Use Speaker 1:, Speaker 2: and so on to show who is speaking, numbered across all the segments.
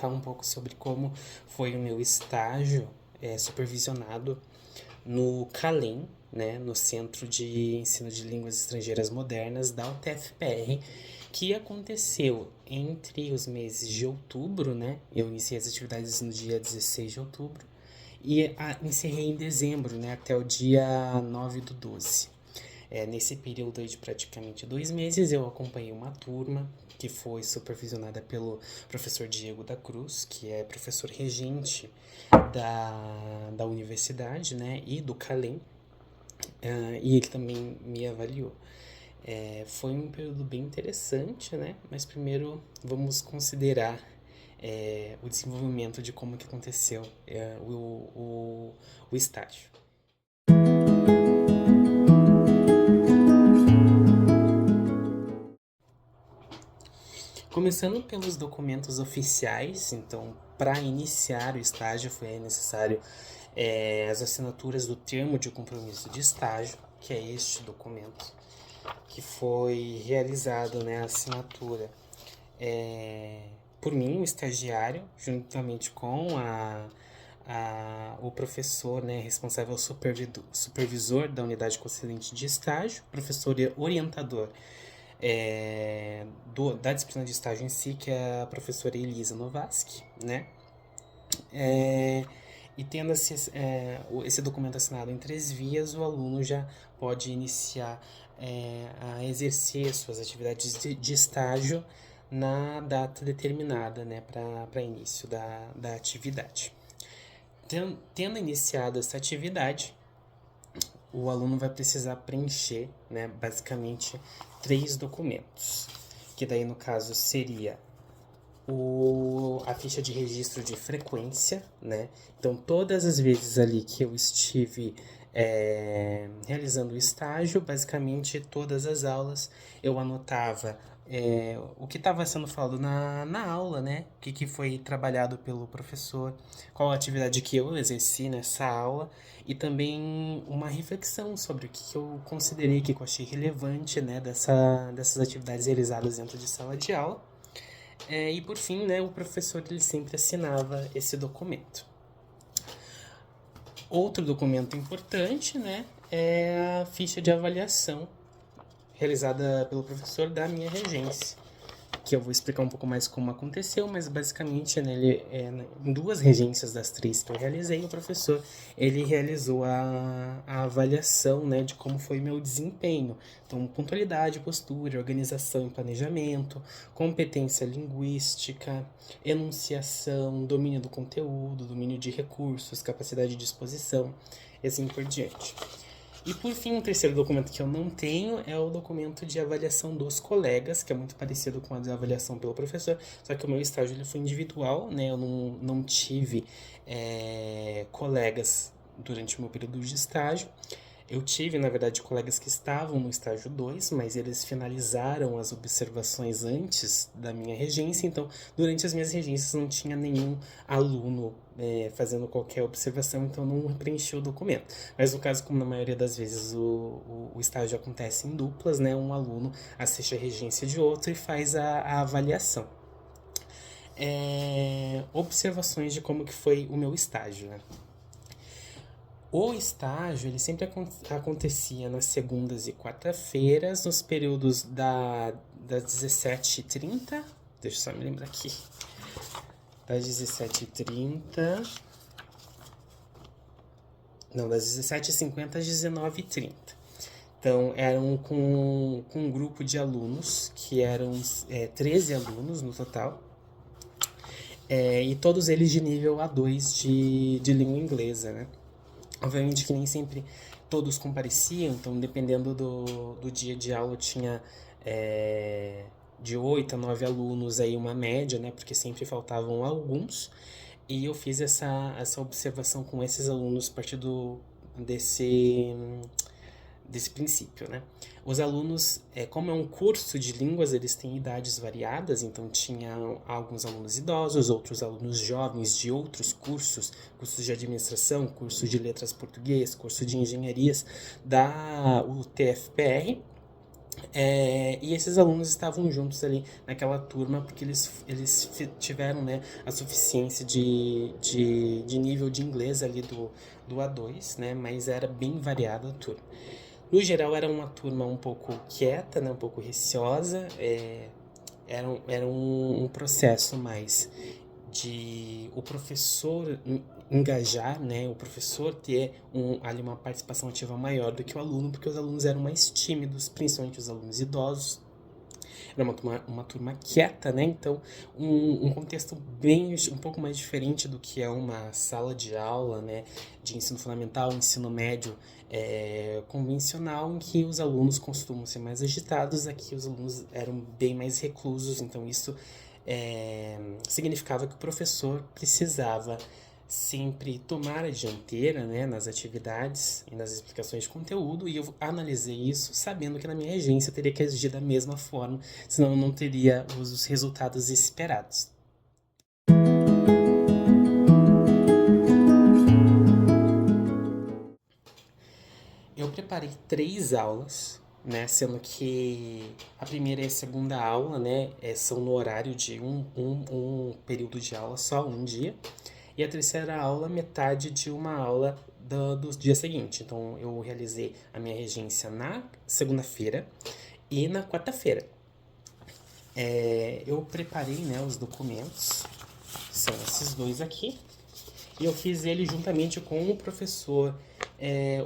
Speaker 1: explicar um pouco sobre como foi o meu estágio supervisionado no CALEM, né, no Centro de Ensino de Línguas Estrangeiras Modernas da UTFPR, que aconteceu entre os meses de outubro, né? Eu iniciei as atividades no dia 16 de outubro e encerrei em dezembro, né, até o dia 9 do 12. Nesse período aí de praticamente 2 meses, eu acompanhei uma turma que foi supervisionada pelo professor Diego da Cruz, que é professor regente da universidade, né, e do CALEM, e ele também me avaliou. Foi um período bem interessante, né, mas primeiro vamos considerar o desenvolvimento de como que aconteceu o estágio. Começando pelos documentos oficiais, então, para iniciar o estágio foi necessário as assinaturas do termo de compromisso de estágio, que é este documento, que foi realizado, né, a assinatura por mim, o estagiário, juntamente com o professor, né, responsável supervisor da unidade concedente de estágio, professor e orientador da disciplina de estágio em si, que é a professora Elisa Novaski, né? E tendo esse documento assinado em 3 vias, o aluno já pode iniciar a exercer suas atividades de estágio na data determinada, né, para início da atividade. Tendo iniciado essa atividade, o aluno vai precisar preencher, né, basicamente 3 documentos, que daí no caso seria a ficha de registro de frequência, né? Então, todas as vezes ali que eu estive realizando o estágio, basicamente todas as aulas, eu anotava o que estava sendo falado na aula, né? O que foi trabalhado pelo professor, qual a atividade que eu exerci nessa aula e também uma reflexão sobre o que eu considerei, que eu achei relevante, né? Dessas atividades realizadas dentro de sala de aula. E por fim, né, o professor ele sempre assinava esse documento. Outro documento importante, né, é a ficha de avaliação realizada pelo professor da minha regência, que eu vou explicar um pouco mais como aconteceu, mas basicamente, né, em 2 regências das 3 que eu realizei, o professor ele realizou a avaliação, né, de como foi meu desempenho. Então, pontualidade, postura, organização e planejamento, competência linguística, enunciação, domínio do conteúdo, domínio de recursos, capacidade de exposição e assim por diante. E por fim, o terceiro documento que eu não tenho é o documento de avaliação dos colegas, que é muito parecido com a de avaliação pelo professor, só que o meu estágio ele foi individual, né? Eu não tive colegas durante o meu período de estágio. Eu tive, na verdade, colegas que estavam no estágio 2, mas eles finalizaram as observações antes da minha regência, então, durante as minhas regências não tinha nenhum aluno fazendo qualquer observação, então não preenchi o documento. Mas no caso, como na maioria das vezes o estágio acontece em duplas, né, um aluno assiste a regência de outro e faz a avaliação. Observações de como que foi o meu estágio, né? O estágio, ele sempre acontecia nas segundas e quarta-feiras, nos períodos das 17h30, deixa eu só me lembrar aqui, das 17h30, não, das 17h50 às 19h30. Então, eram com um grupo de alunos, que eram 13 alunos no total, e todos eles de nível A2 de língua inglesa, né? Obviamente que nem sempre todos compareciam, então dependendo do dia de aula tinha de 8 a 9 alunos, aí uma média, né? Porque sempre faltavam alguns. E eu fiz essa observação com esses alunos a partir desse princípio, né? Os alunos, como é um curso de línguas, eles têm idades variadas, então tinha alguns alunos idosos, outros alunos jovens de outros cursos de administração, curso de letras português, curso de engenharias da UTFPR, E esses alunos estavam juntos ali naquela turma porque eles tiveram, né, a suficiência de nível de inglês ali do A2, né, mas era bem variada a turma. No geral, era uma turma um pouco quieta, né, um pouco receosa, era um processo mais de o professor engajar, né, o professor ter ali uma participação ativa maior do que o aluno, porque os alunos eram mais tímidos, principalmente os alunos idosos. Era uma turma quieta, né? Então, um contexto bem, um pouco mais diferente do que é uma sala de aula, né? De ensino fundamental, ensino médio convencional, em que os alunos costumam ser mais agitados, aqui os alunos eram bem mais reclusos, então isso significava que o professor precisava sempre tomar a dianteira, né, nas atividades e nas explicações de conteúdo, e eu analisei isso sabendo que na minha agência eu teria que agir da mesma forma, senão eu não teria os resultados esperados. Eu preparei 3 aulas, né, sendo que a primeira e a segunda aula, né, são no horário de um período de aula só, um dia, e a terceira aula, metade de uma aula do dia seguinte. Então, eu realizei a minha regência na segunda-feira e na quarta-feira. Eu preparei, né, os documentos, são esses dois aqui, e eu fiz ele juntamente com o professor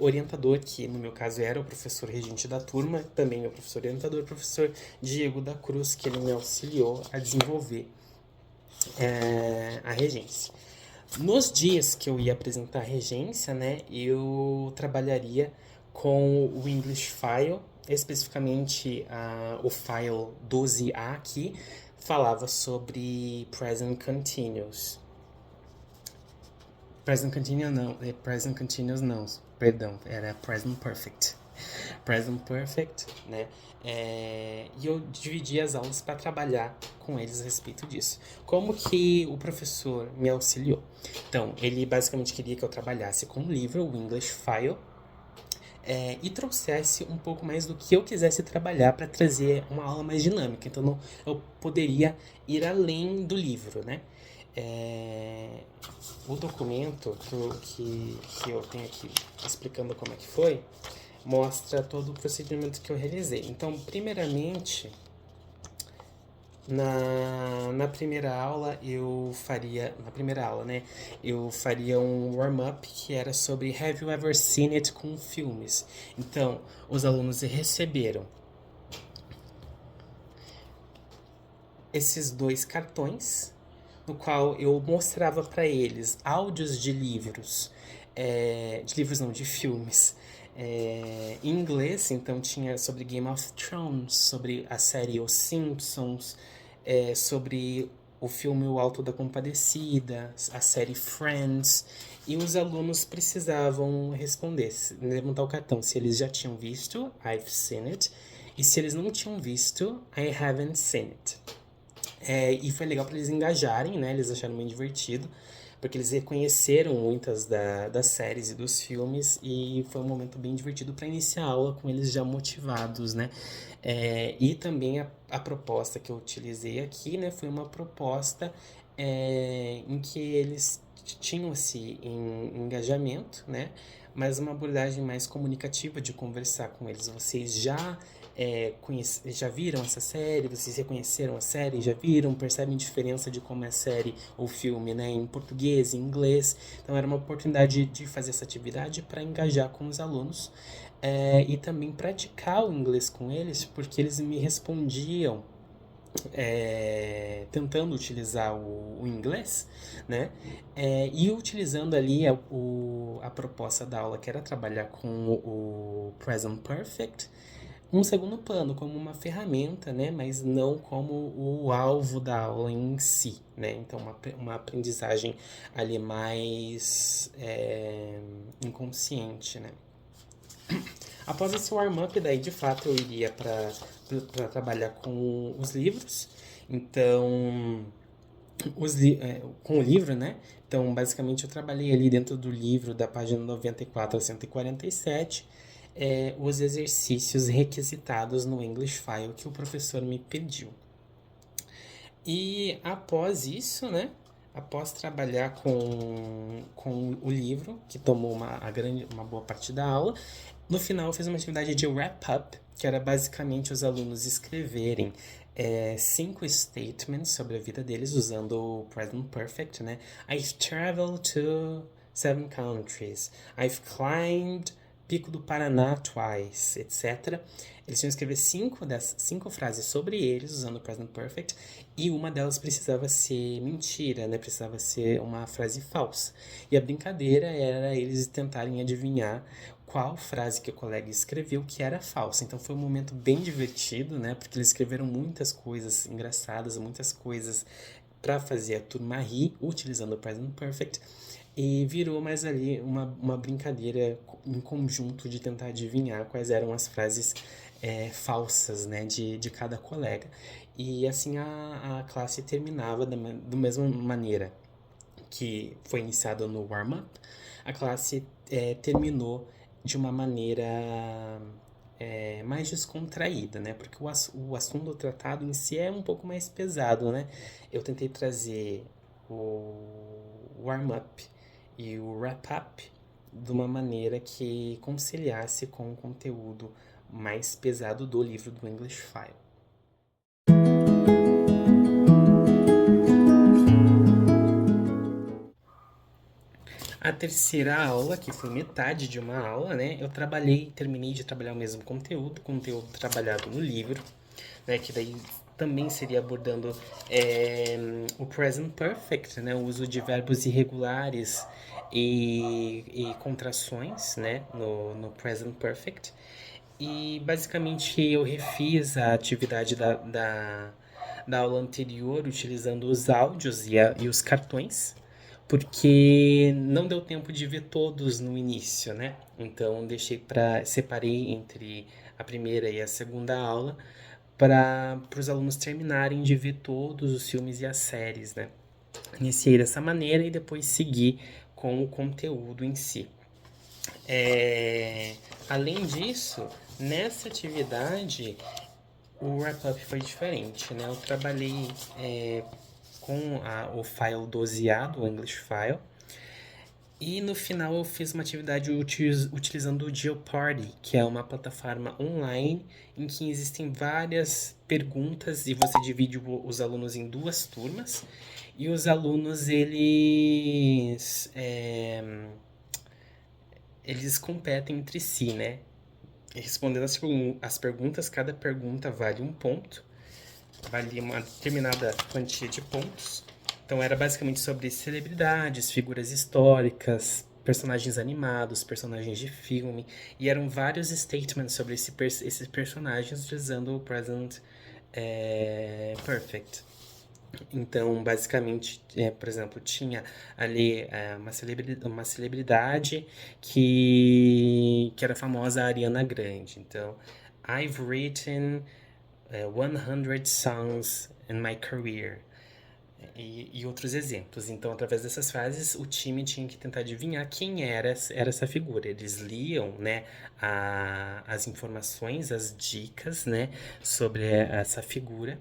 Speaker 1: orientador, que no meu caso era o professor regente da turma, também meu professor orientador, o professor Diego da Cruz, que ele me auxiliou a desenvolver a regência. Nos dias que eu ia apresentar a regência, né, eu trabalharia com o English File, especificamente o file 12A aqui, falava sobre Present Continuous. Present Continuous não, perdão, era Present Perfect. Present Perfect, né? E eu dividi as aulas para trabalhar com eles a respeito disso. Como que o professor me auxiliou? Então, ele basicamente queria que eu trabalhasse com o livro, o English File, e trouxesse um pouco mais do que eu quisesse trabalhar para trazer uma aula mais dinâmica. Então, eu poderia ir além do livro, né? O documento que eu tenho aqui explicando como é que foi, mostra todo o procedimento que eu realizei. Então, primeiramente, na primeira aula né, eu faria um warm-up que era sobre Have you ever seen it com filmes. Então, os alunos receberam esses 2 cartões, no qual eu mostrava para eles áudios de livros não, de filmes, em inglês. Então tinha sobre Game of Thrones, sobre a série Os Simpsons, sobre o filme O Alto da Compadecida, a série Friends, e os alunos precisavam responder, levantar o cartão se eles já tinham visto, I've seen it, e se eles não tinham visto, I haven't seen it. E foi legal para eles engajarem, né? Eles acharam bem divertido, porque eles reconheceram muitas das séries e dos filmes, e foi um momento bem divertido para iniciar a aula com eles já motivados, né? E também a proposta que eu utilizei aqui, né? Foi uma proposta em que eles tinham esse engajamento, né? Mas uma abordagem mais comunicativa de conversar com eles. Vocês já viram essa série? Vocês reconheceram a série? Já viram? Percebem diferença de como é a série ou filme, né? Em português, em inglês. Então era uma oportunidade de fazer essa atividade para engajar com os alunos e também praticar o inglês com eles, porque eles me respondiam tentando utilizar o inglês, né? E utilizando ali a proposta da aula, que era trabalhar com o Present Perfect, um segundo plano, como uma ferramenta, né? Mas não como o alvo da aula em si, né? Então, uma aprendizagem ali mais inconsciente, né? Após esse warm-up, daí de fato eu iria para trabalhar com os livros. Então, com o livro, né? Então, basicamente, eu trabalhei ali dentro do livro da página 94 a 147. os exercícios requisitados no English File que o professor me pediu. E após isso, né? Após trabalhar com o livro, que tomou uma boa parte da aula, no final eu fiz uma atividade de wrap-up, que era basicamente os alunos escreverem 5 statements sobre a vida deles usando o present perfect, né? I've traveled to 7 countries. I've climbed Pico do Paraná twice, etc. Eles tinham que escrever 5 frases sobre eles, usando o present perfect, e uma delas precisava ser mentira, né? Precisava ser uma frase falsa. E a brincadeira era eles tentarem adivinhar qual frase que o colega escreveu que era falsa. Então foi um momento bem divertido, né? Porque eles escreveram muitas coisas engraçadas, muitas coisas para fazer a turma rir, utilizando o present perfect. E virou mais ali uma brincadeira em conjunto de tentar adivinhar quais eram as frases falsas, né, de cada colega. E assim a classe terminava da mesma maneira que foi iniciada no warm-up, a classe terminou de uma maneira mais descontraída, né? Porque o assunto tratado em si é um pouco mais pesado, né? Eu tentei trazer o warm-up e o wrap-up de uma maneira que conciliasse com o conteúdo mais pesado do livro do English File. A terceira aula, que foi metade de uma aula, né? Eu terminei de trabalhar o mesmo conteúdo trabalhado no livro, né? Que daí também seria abordando o present perfect, né? O uso de verbos irregulares e contrações, né? No present perfect. E basicamente eu refiz a atividade da aula anterior utilizando os áudios e os cartões, porque não deu tempo de ver todos no início, né? Então separei entre a primeira e a segunda aula para os alunos terminarem de ver todos os filmes e as séries, né? Iniciei dessa maneira e depois segui com o conteúdo em si. Além disso, nessa atividade, o wrap-up foi diferente, né? Eu trabalhei com o file doseado, o English File, e no final eu fiz uma atividade utilizando o Jeopardy, que é uma plataforma online em que existem várias perguntas e você divide os alunos em 2 turmas. E os alunos, eles competem entre si, né? Respondendo as perguntas, cada pergunta vale 1 ponto, vale uma determinada quantia de pontos. Então era basicamente sobre celebridades, figuras históricas, personagens animados, personagens de filme, e eram vários statements sobre esses personagens utilizando o present perfect. Então, basicamente, por exemplo, tinha ali uma celebridade que era famosa, a Ariana Grande. Então, I've written 100 songs in my career. E outros exemplos. Então, através dessas frases, o time tinha que tentar adivinhar quem era essa figura. Eles liam, né, as informações, as dicas, né, sobre essa figura.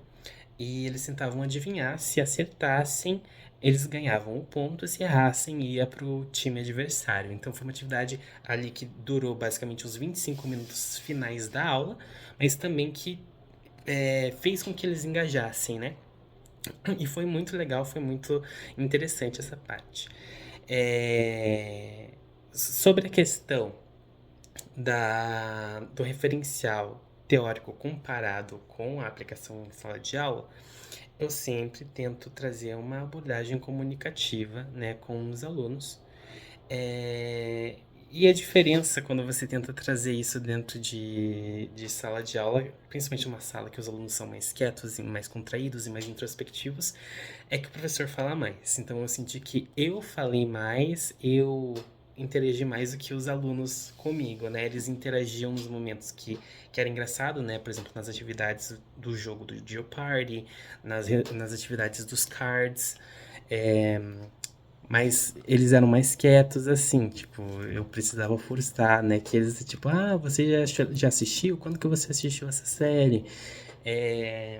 Speaker 1: E eles tentavam adivinhar. Se acertassem, eles ganhavam o ponto. Se errassem, ia para o time adversário. Então, foi uma atividade ali que durou basicamente os 25 minutos finais da aula, mas também que fez com que eles engajassem, né? E foi muito legal, foi muito interessante essa parte. Sobre a questão do referencial teórico comparado com a aplicação em sala de aula, eu sempre tento trazer uma abordagem comunicativa, né, com os alunos. E a diferença quando você tenta trazer isso dentro de sala de aula, principalmente uma sala que os alunos são mais quietos e mais contraídos e mais introspectivos, é que o professor fala mais. Então eu senti que eu falei mais, eu interagi mais do que os alunos comigo, né? Eles interagiam nos momentos que era engraçado, né? Por exemplo, nas atividades do jogo do Jeopardy, nas atividades dos cards. Mas eles eram mais quietos, assim, tipo, eu precisava forçar, né? Que eles, tipo, você já assistiu? Quando que você assistiu essa série? É,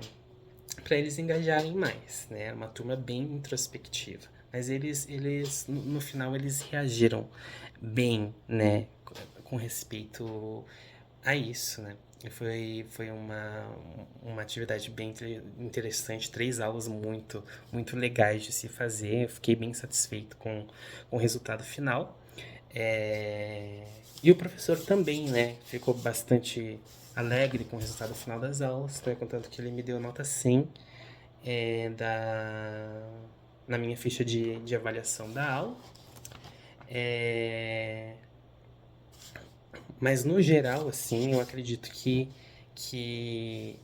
Speaker 1: para eles engajarem mais, né? Uma turma bem introspectiva. Mas eles no final, eles reagiram bem, né? Com respeito a isso, né? Foi uma atividade bem interessante, 3 aulas muito legais de se fazer. Eu fiquei bem satisfeito com o resultado final. E o professor também, né? Ficou bastante alegre com o resultado final das aulas, né? Contanto que ele me deu nota 100 na minha ficha de avaliação da aula. É, mas no geral, assim, eu acredito que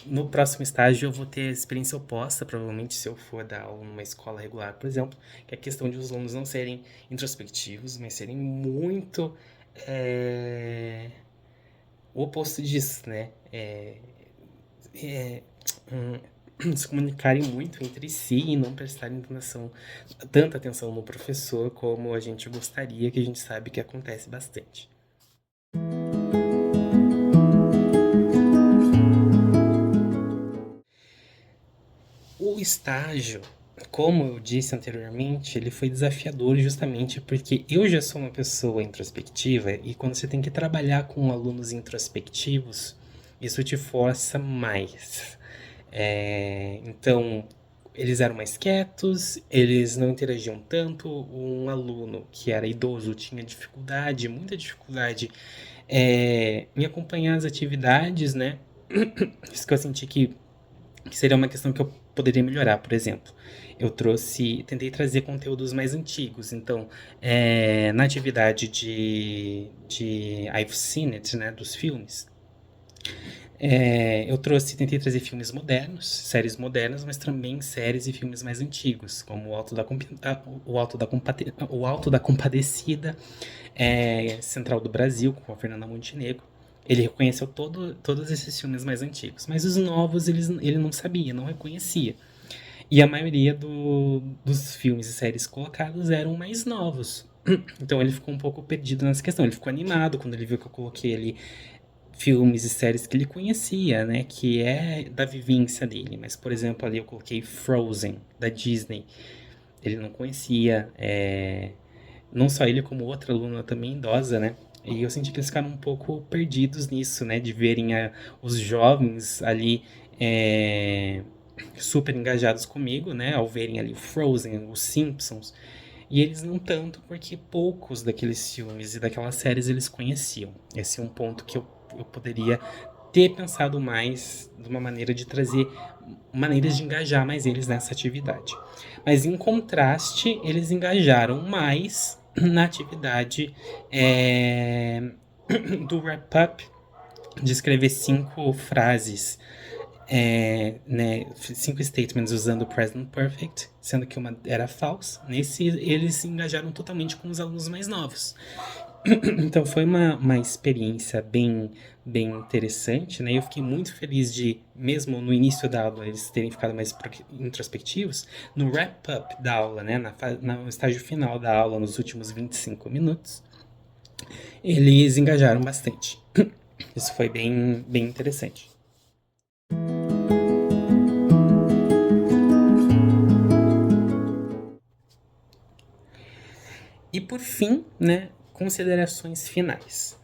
Speaker 1: no próximo estágio eu vou ter a experiência oposta, provavelmente, se eu for dar aula numa escola regular, por exemplo, que é a questão de os alunos não serem introspectivos, mas serem muito o oposto disso, né? É, se comunicarem muito entre si e não prestarem tanta atenção no professor como a gente gostaria, que a gente sabe que acontece bastante. O estágio, como eu disse anteriormente, ele foi desafiador justamente porque eu já sou uma pessoa introspectiva e quando você tem que trabalhar com alunos introspectivos, isso te força mais. Então, eles eram mais quietos, eles não interagiam tanto. Um aluno que era idoso tinha dificuldade, muita dificuldade, em acompanhar as atividades, né? Isso que eu senti que seria uma questão que eu poderia melhorar, por exemplo. Tentei trazer conteúdos mais antigos, então, na atividade de I've Seen It, né, dos filmes, tentei trazer filmes modernos, séries modernas, mas também séries e filmes mais antigos, como o Alto da Compadecida, Central do Brasil, com a Fernanda Montenegro. Ele reconheceu todos esses filmes mais antigos, mas os novos ele não sabia, não reconhecia. E a maioria dos filmes e séries colocados eram mais novos. Então ele ficou um pouco perdido nessa questão. Ele ficou animado quando ele viu que eu coloquei ali filmes e séries que ele conhecia, né? Que é da vivência dele. Mas, por exemplo, ali eu coloquei Frozen, da Disney. Ele não conhecia. Não só ele, como outra aluna também idosa, né? E eu senti que eles ficaram um pouco perdidos nisso, né? De verem os jovens ali super engajados comigo, né? Ao verem ali Frozen, os Simpsons. E eles não tanto, porque poucos daqueles filmes e daquelas séries eles conheciam. Esse é um ponto que eu poderia ter pensado mais de uma maneira de trazer maneiras de engajar mais eles nessa atividade. Mas em contraste, eles engajaram mais na atividade do wrap-up, de escrever 5 frases, né, 5 statements usando o present perfect, sendo que uma era falsa. Nesse, eles se engajaram totalmente com os alunos mais novos. Então foi uma experiência bem interessante, né? Eu fiquei muito feliz de, mesmo no início da aula, eles terem ficado mais introspectivos. No wrap-up da aula, né? No estágio final da aula, nos últimos 25 minutos, eles engajaram bastante. Isso foi bem interessante. E por fim, né? Considerações finais.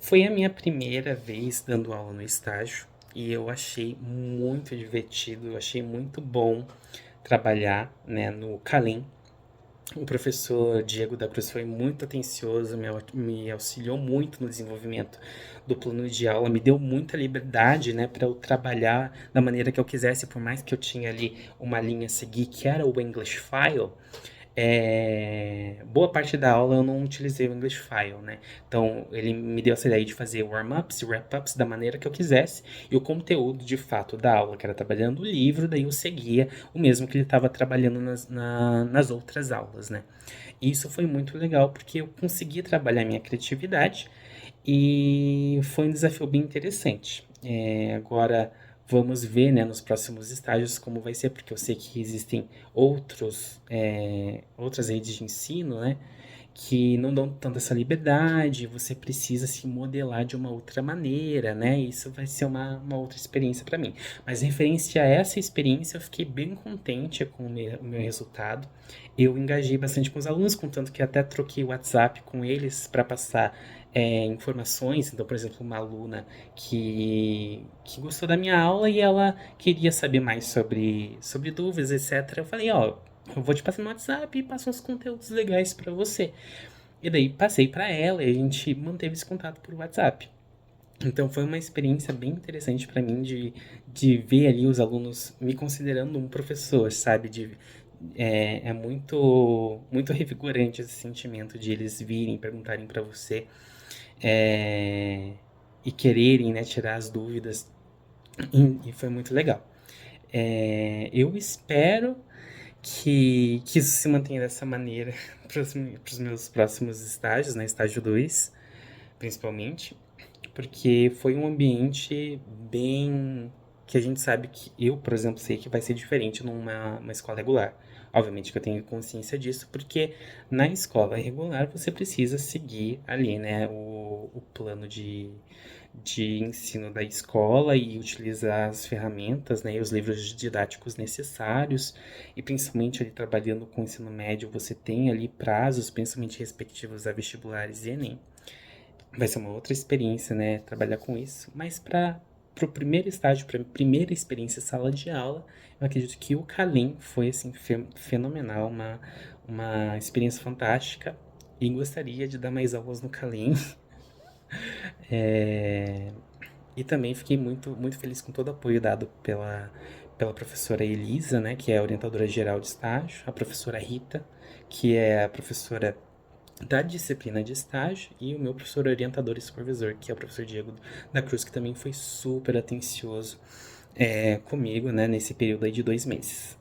Speaker 1: Foi a minha primeira vez dando aula no estágio e eu achei muito divertido, eu achei muito bom trabalhar, né, no Calim. O professor Diego da Cruz foi muito atencioso, me auxiliou muito no desenvolvimento do plano de aula, me deu muita liberdade, né, para eu trabalhar da maneira que eu quisesse, por mais que eu tinha ali uma linha a seguir, que era o English File. Boa parte da aula eu não utilizei o English File, né? Então ele me deu essa ideia de fazer warm-ups e wrap-ups da maneira que eu quisesse, e o conteúdo de fato da aula, que era trabalhando o livro, daí eu seguia o mesmo que ele estava trabalhando nas outras aulas, né? E isso foi muito legal porque eu consegui trabalhar minha criatividade e foi um desafio bem interessante. Agora, Vamos ver, né, nos próximos estágios como vai ser, porque eu sei que existem outras redes de ensino, né, que não dão tanta essa liberdade, você precisa se modelar de uma outra maneira, né? Isso vai ser uma outra experiência para mim. Mas referente a essa experiência, eu fiquei bem contente com o meu resultado. Eu engajei bastante com os alunos, contanto que até troquei o WhatsApp com eles para passar informações. Então, por exemplo, uma aluna que gostou da minha aula e ela queria saber mais sobre dúvidas, etc. Eu falei, ó, eu vou te passar no WhatsApp e passo uns conteúdos legais para você. E daí passei para ela e a gente manteve esse contato por WhatsApp. Então foi uma experiência bem interessante para mim de ver ali os alunos me considerando um professor, sabe? É muito revigorante esse sentimento de eles virem perguntarem para você é, e quererem, né, tirar as dúvidas. E foi muito legal. Eu espero que isso se mantenha dessa maneira para os meus próximos estágios, né? Estágio 2 principalmente, porque foi um ambiente bem que a gente sabe que eu, por exemplo, sei que vai ser diferente numa uma escola regular. Obviamente que eu tenho consciência disso, porque na escola regular você precisa seguir ali, né, o plano de ensino da escola e utilizar as ferramentas, né, e os livros didáticos necessários, e principalmente ali trabalhando com o ensino médio, você tem ali prazos, principalmente respectivos a vestibulares e Enem. Vai ser uma outra experiência, né, trabalhar com isso, mas para o primeiro estágio, para a primeira experiência sala de aula, eu acredito que o Calim foi assim fenomenal, uma experiência fantástica e gostaria de dar mais aulas no Calim. É, e também fiquei muito feliz com todo o apoio dado pela professora Elisa, né, que é a orientadora geral de estágio, a professora Rita, que é a professora da disciplina de estágio, e o meu professor orientador e supervisor, que é o professor Diego da Cruz, que também foi super atencioso comigo, né, nesse período aí de 2 meses.